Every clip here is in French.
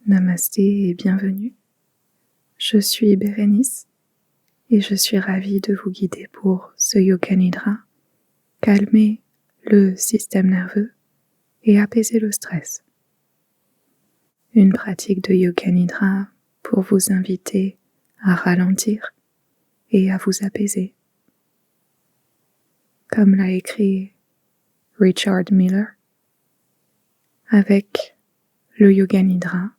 Namasté et bienvenue. Je suis Bérénice et je suis ravie de vous guider pour ce Yoga Nidra, calmer le système nerveux et apaiser le stress. Une pratique de Yoga Nidra pour vous inviter à ralentir et à vous apaiser. Comme l'a écrit Richard Miller, avec le Yoga Nidra,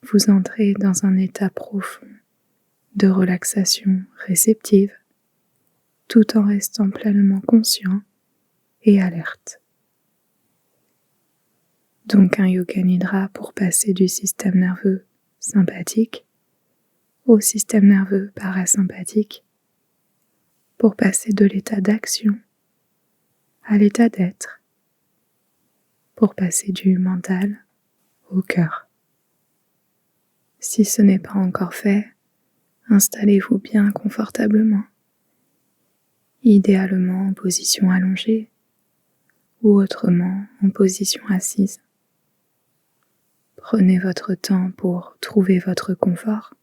vous entrez dans un état profond de relaxation réceptive tout en restant pleinement conscient et alerte. Donc un Yoga Nidra pour passer du système nerveux sympathique au système nerveux parasympathique, pour passer de l'état d'action à l'état d'être, pour passer du mental au cœur. Si ce n'est pas encore fait, installez-vous bien confortablement, idéalement en position allongée ou autrement en position assise. Prenez votre temps pour trouver votre confort.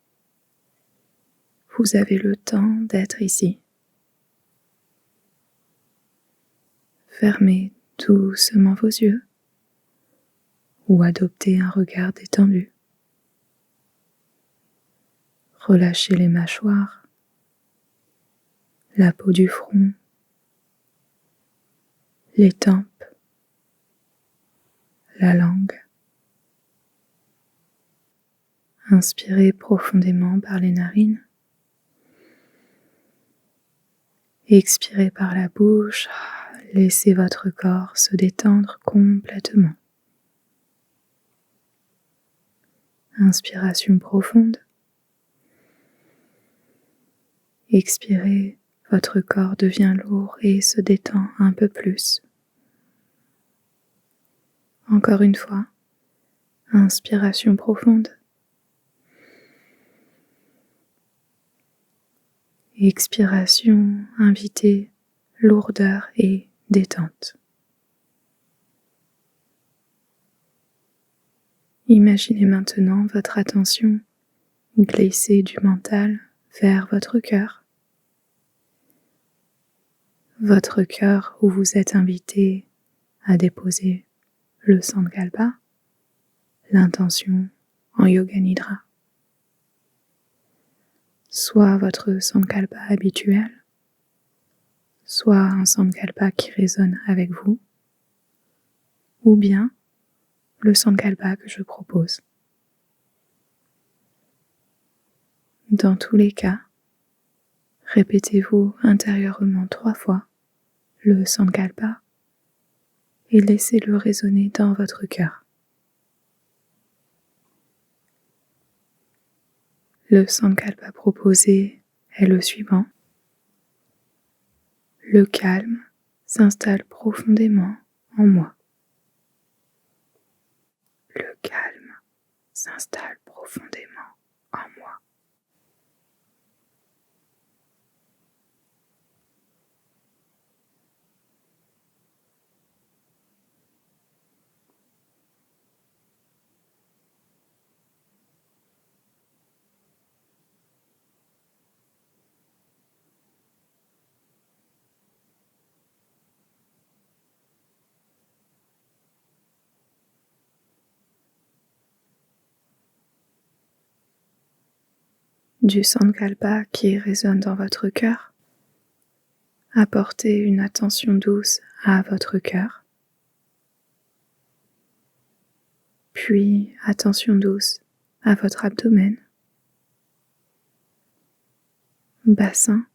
Vous avez le temps d'être ici. Fermez doucement vos yeux ou adoptez un regard détendu. Relâchez les mâchoires, la peau du front, les tempes, la langue. Inspirez profondément par les narines. Expirez par la bouche. Laissez votre corps se détendre complètement. Inspiration profonde. Expirez, votre corps devient lourd et se détend un peu plus. Encore une fois, inspiration profonde. Expiration, invitez lourdeur et détente. Imaginez maintenant votre attention glisser du mental vers votre cœur. Votre cœur où vous êtes invité à déposer le Sankalpa, l'intention en Yoga Nidra. Soit votre Sankalpa habituel, soit un Sankalpa qui résonne avec vous, ou bien le Sankalpa que je propose. Dans tous les cas, répétez-vous intérieurement 3 fois le Sankalpa et laissez-le résonner dans votre cœur. Le Sankalpa proposé est le suivant. Le calme s'installe profondément en moi. Le calme s'installe profondément en moi. Du Sankalpa qui résonne dans votre cœur, apportez une attention douce à votre cœur, puis attention douce à votre abdomen, bassin,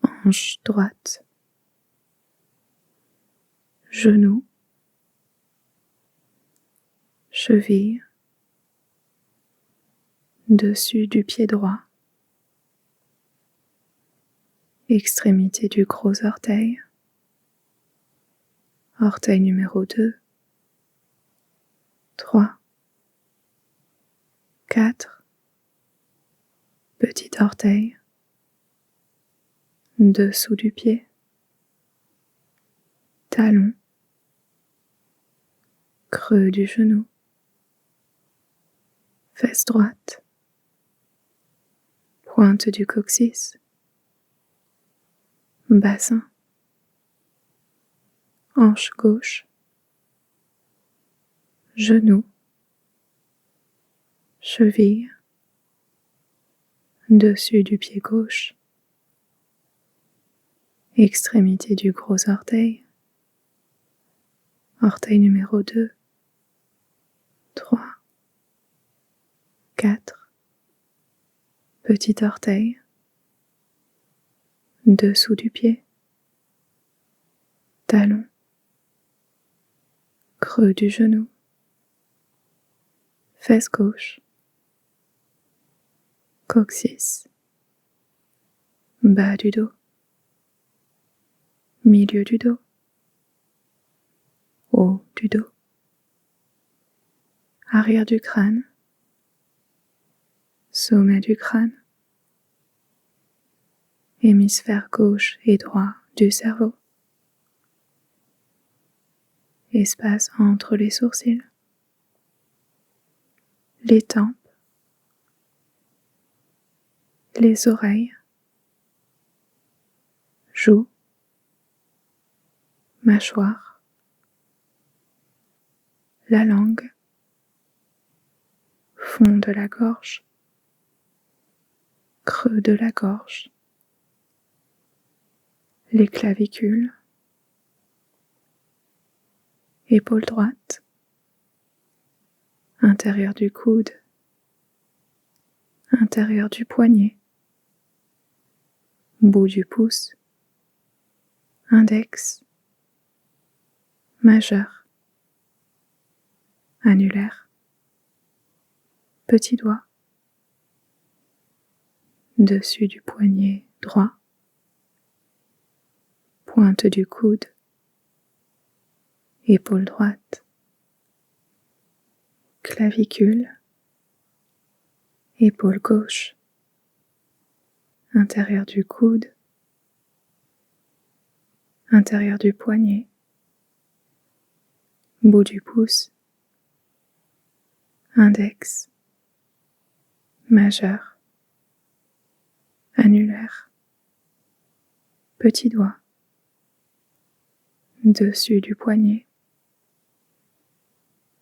hanche droite, genou, cheville, dessus du pied droit, extrémité du gros orteil, orteil numéro 2, 3, 4, petit orteil, dessous du pied, talon, creux du genou, fesse droite, pointe du coccyx, bassin, hanche gauche, genou, cheville, dessus du pied gauche, extrémité du gros orteil, orteil numéro 2, 3, 4, petit orteil, dessous du pied, talon, creux du genou, fesse gauche, coccyx, bas du dos, milieu du dos, haut du dos, arrière du crâne, sommet du crâne, hémisphère gauche et droit du cerveau, espace entre les sourcils, les tempes, les oreilles, joues, mâchoire, la langue, fond de la gorge, creux de la gorge, les clavicules, épaule droite, intérieur du coude, intérieur du poignet, bout du pouce, index, majeur, annulaire, petit doigt, dessus du poignet droit, pointe du coude, épaule droite, clavicule, épaule gauche, intérieur du coude, intérieur du poignet, bout du pouce, index, majeur, annulaire, petit doigt, dessus du poignet,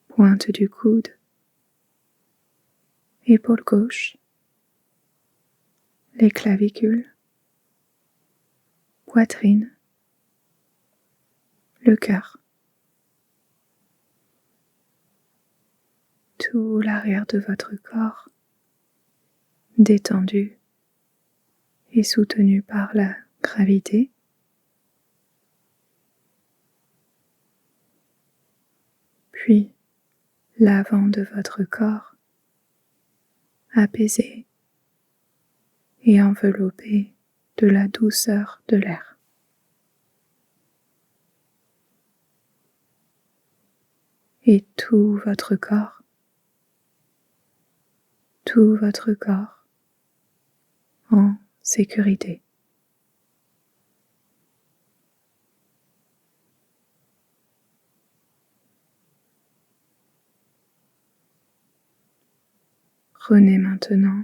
pointe du coude, épaule gauche, les clavicules, poitrine, le cœur. Tout l'arrière de votre corps détendu et soutenu par la gravité. Puis l'avant de votre corps apaisé et enveloppé de la douceur de l'air. Et tout votre corps en sécurité. Prenez maintenant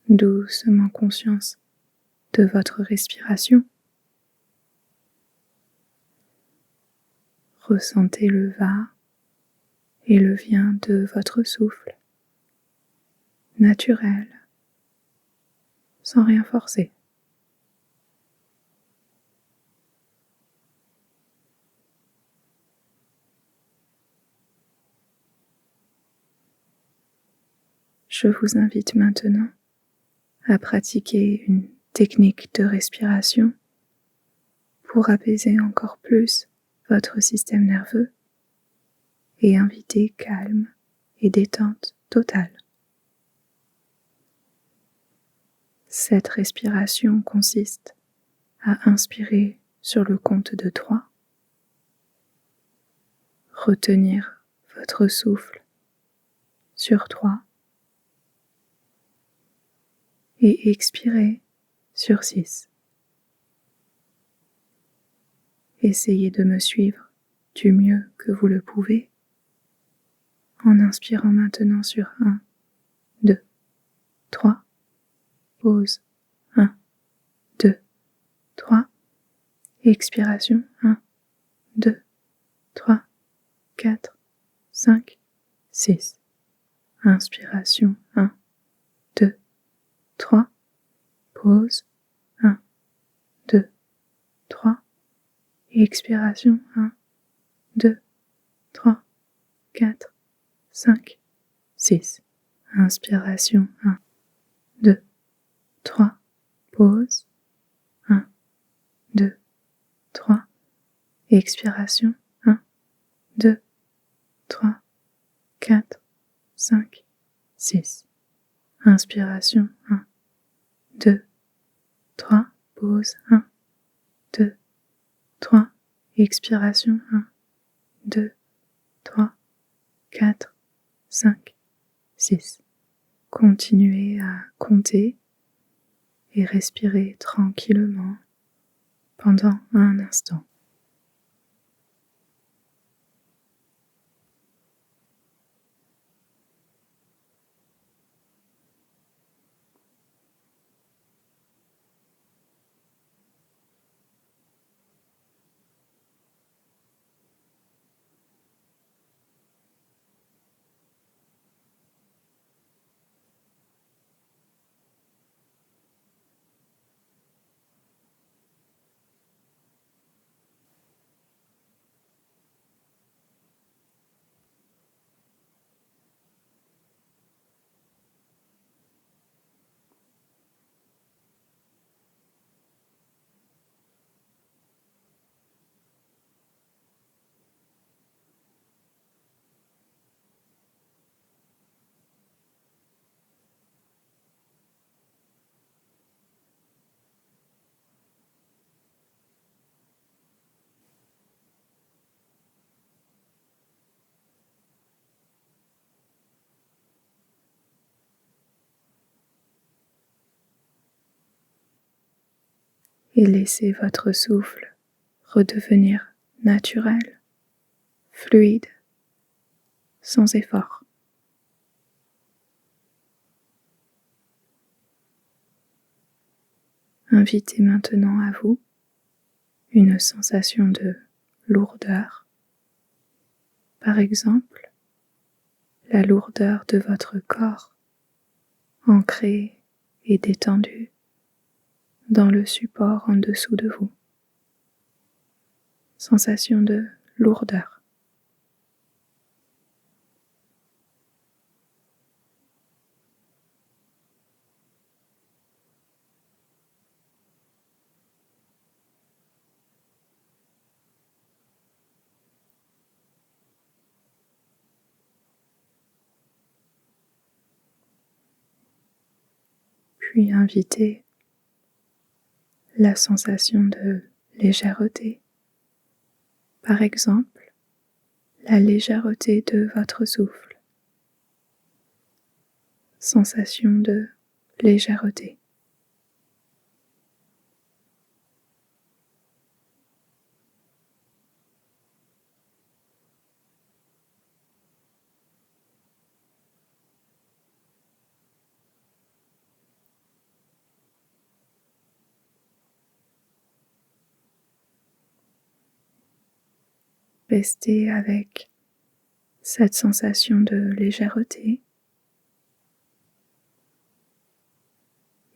doucement conscience de votre respiration. Ressentez le va et le vient de votre souffle, naturel, sans rien forcer. Je vous invite maintenant à pratiquer une technique de respiration pour apaiser encore plus votre système nerveux et inviter calme et détente totale. Cette respiration consiste à inspirer sur le compte de 3, retenir votre souffle sur 3 et expirer sur 6. Essayez de me suivre du mieux que vous le pouvez en inspirant maintenant sur 1, 2, 3, pause, 1, 2, 3, expiration, 1, 2, 3, 4, 5, 6, inspiration, 1, 2, 3, pause, 1, 2, 3, expiration, 1, 2, 3, 4, 5, 6, inspiration, 1, 2, 3, pause, 1, 2, 3, expiration, 1, 2, 3, 4, 5, 6, inspiration, 1, 2, 3, pause, 1, 2, 3, expiration, 1, 2, 3, 4, 5, 6. Continuez à compter et respirer tranquillement pendant un instant. Et laissez votre souffle redevenir naturel, fluide, sans effort. Invitez maintenant à vous une sensation de lourdeur. Par exemple, la lourdeur de votre corps, ancré et détendu dans le support en dessous de vous. Sensation de lourdeur. Puis invitez la sensation de légèreté. Par exemple, la légèreté de votre souffle. Sensation de légèreté. Restez avec cette sensation de légèreté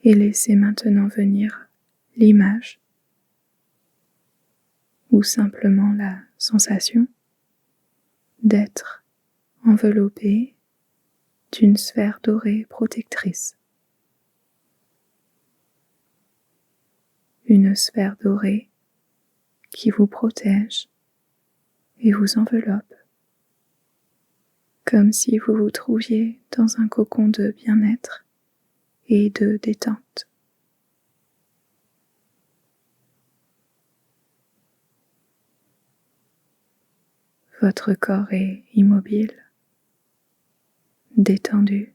et laissez maintenant venir l'image ou simplement la sensation d'être enveloppé d'une sphère dorée protectrice. Une sphère dorée qui vous protège et vous enveloppe, comme si vous vous trouviez dans un cocon de bien-être et de détente. Votre corps est immobile, détendu,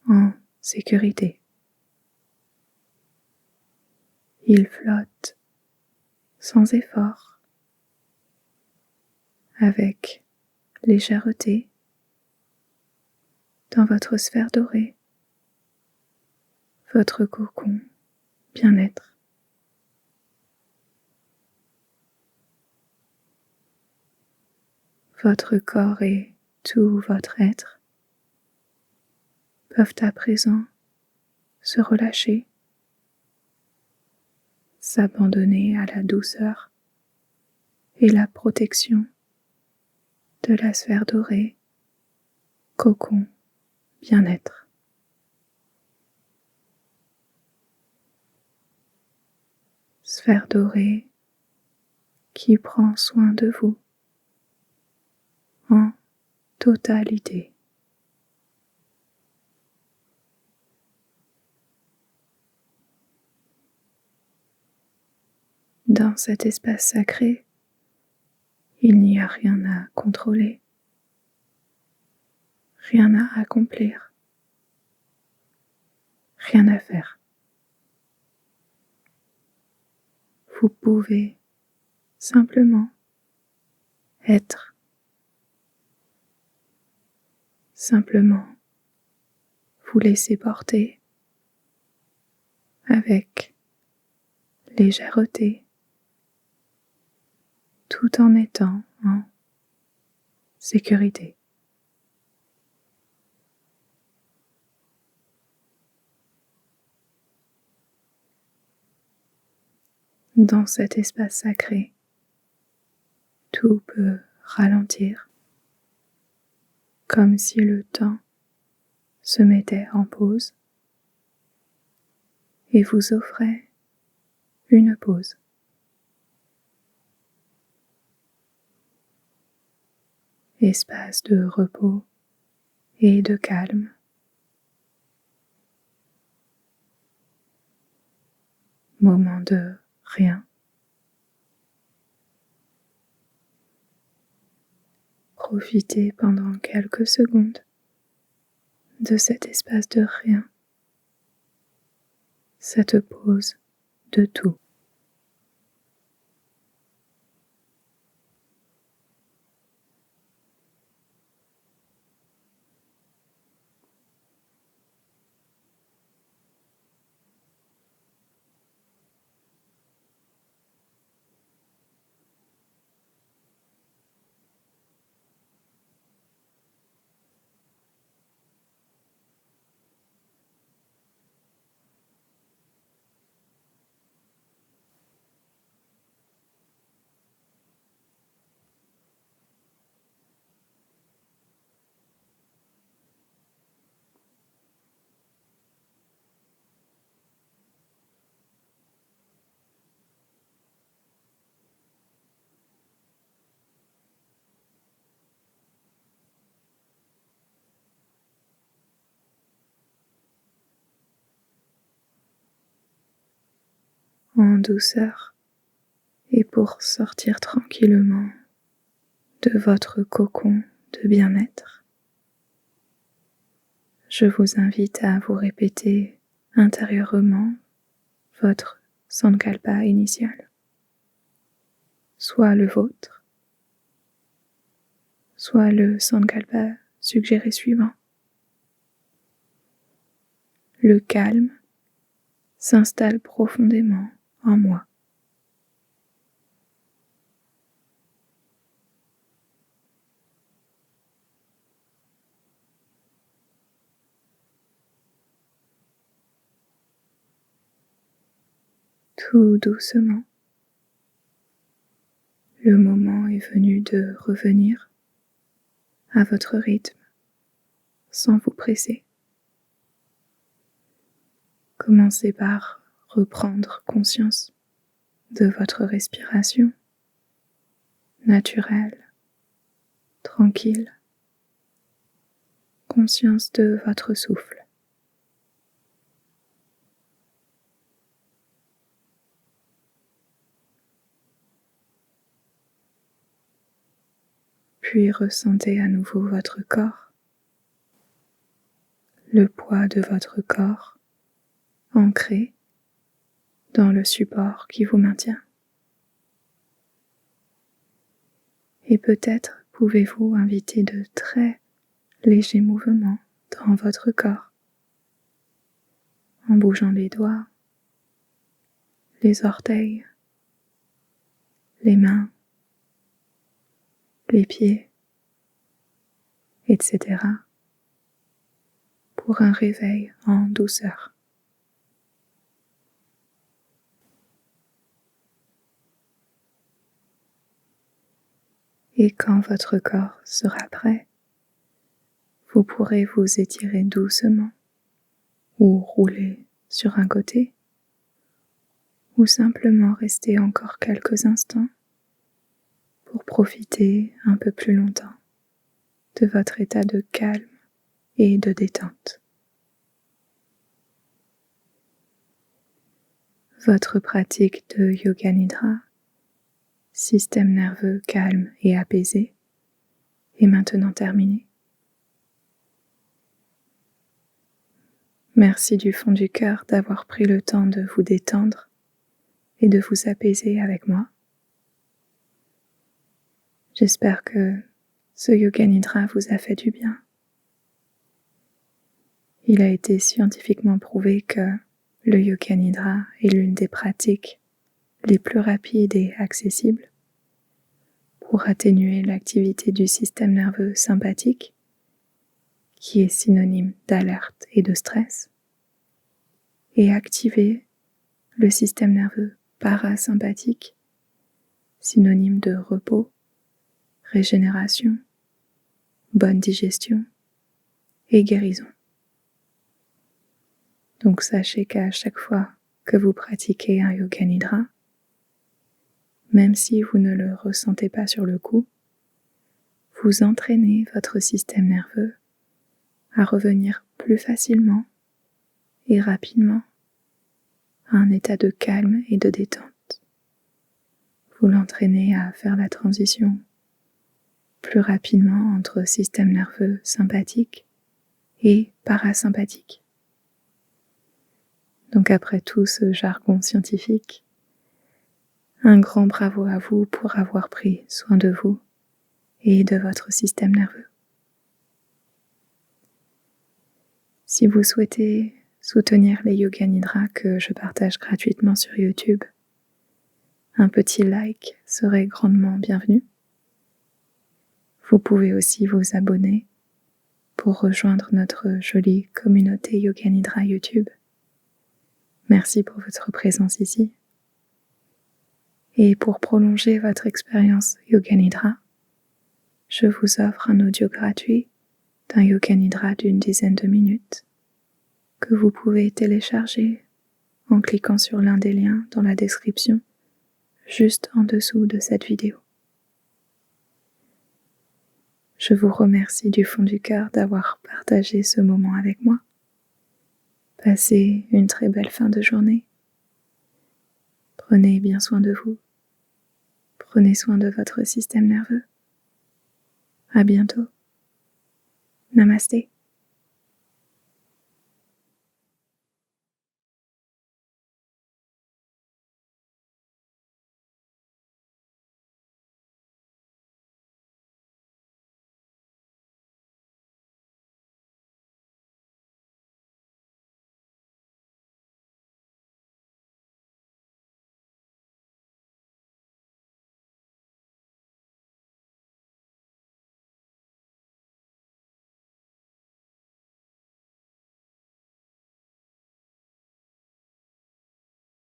en sécurité. Il flotte sans effort avec légèreté dans votre sphère dorée, votre cocon bien-être. Votre corps et tout votre être peuvent à présent se relâcher, s'abandonner à la douceur et la protection de la sphère dorée, cocon bien-être. Sphère dorée qui prend soin de vous en totalité. Dans cet espace sacré, il n'y a rien à contrôler, rien à accomplir, rien à faire. Vous pouvez simplement être, simplement vous laisser porter avec légèreté, tout en étant en sécurité. Dans cet espace sacré, tout peut ralentir, comme si le temps se mettait en pause et vous offrait une pause. Espace de repos et de calme. Moment de rien. Profitez pendant quelques secondes de cet espace de rien, cette pause de tout. En douceur et pour sortir tranquillement de votre cocon de bien-être, je vous invite à vous répéter intérieurement votre Sankalpa initial, soit le vôtre, soit le Sankalpa suggéré suivant. Le calme s'installe profondément en moi. Tout doucement, le moment est venu de revenir à votre rythme sans vous presser. Commencez par reprendre conscience de votre respiration naturelle, tranquille, conscience de votre souffle. Puis ressentez à nouveau votre corps, le poids de votre corps ancré dans le support qui vous maintient. Et peut-être pouvez-vous inviter de très légers mouvements dans votre corps en bougeant les doigts, les orteils, les mains, les pieds, etc. pour un réveil en douceur. Et quand votre corps sera prêt, vous pourrez vous étirer doucement ou rouler sur un côté ou simplement rester encore quelques instants pour profiter un peu plus longtemps de votre état de calme et de détente. Votre pratique de Yoga Nidra, système nerveux calme et apaisé, est maintenant terminée. Merci du fond du cœur d'avoir pris le temps de vous détendre et de vous apaiser avec moi. J'espère que ce Yoga Nidra vous a fait du bien. Il a été scientifiquement prouvé que le Yoga Nidra est l'une des pratiques les plus rapides et accessibles pour atténuer l'activité du système nerveux sympathique, qui est synonyme d'alerte et de stress, et activer le système nerveux parasympathique, synonyme de repos, régénération, bonne digestion et guérison. Donc sachez qu'à chaque fois que vous pratiquez un Yoga Nidra, même si vous ne le ressentez pas sur le coup, vous entraînez votre système nerveux à revenir plus facilement et rapidement à un état de calme et de détente. Vous l'entraînez à faire la transition plus rapidement entre système nerveux sympathique et parasympathique. Donc après tout ce jargon scientifique, un grand bravo à vous pour avoir pris soin de vous et de votre système nerveux. Si vous souhaitez soutenir les Yoga Nidra que je partage gratuitement sur YouTube, un petit like serait grandement bienvenu. Vous pouvez aussi vous abonner pour rejoindre notre jolie communauté Yoga Nidra YouTube. Merci pour votre présence ici. Et pour prolonger votre expérience Yoga Nidra, je vous offre un audio gratuit d'un Yoga Nidra d'une dizaine de minutes que vous pouvez télécharger en cliquant sur l'un des liens dans la description juste en dessous de cette vidéo. Je vous remercie du fond du cœur d'avoir partagé ce moment avec moi. Passez une très belle fin de journée. Prenez bien soin de vous. Prenez soin de votre système nerveux. À bientôt. Namasté.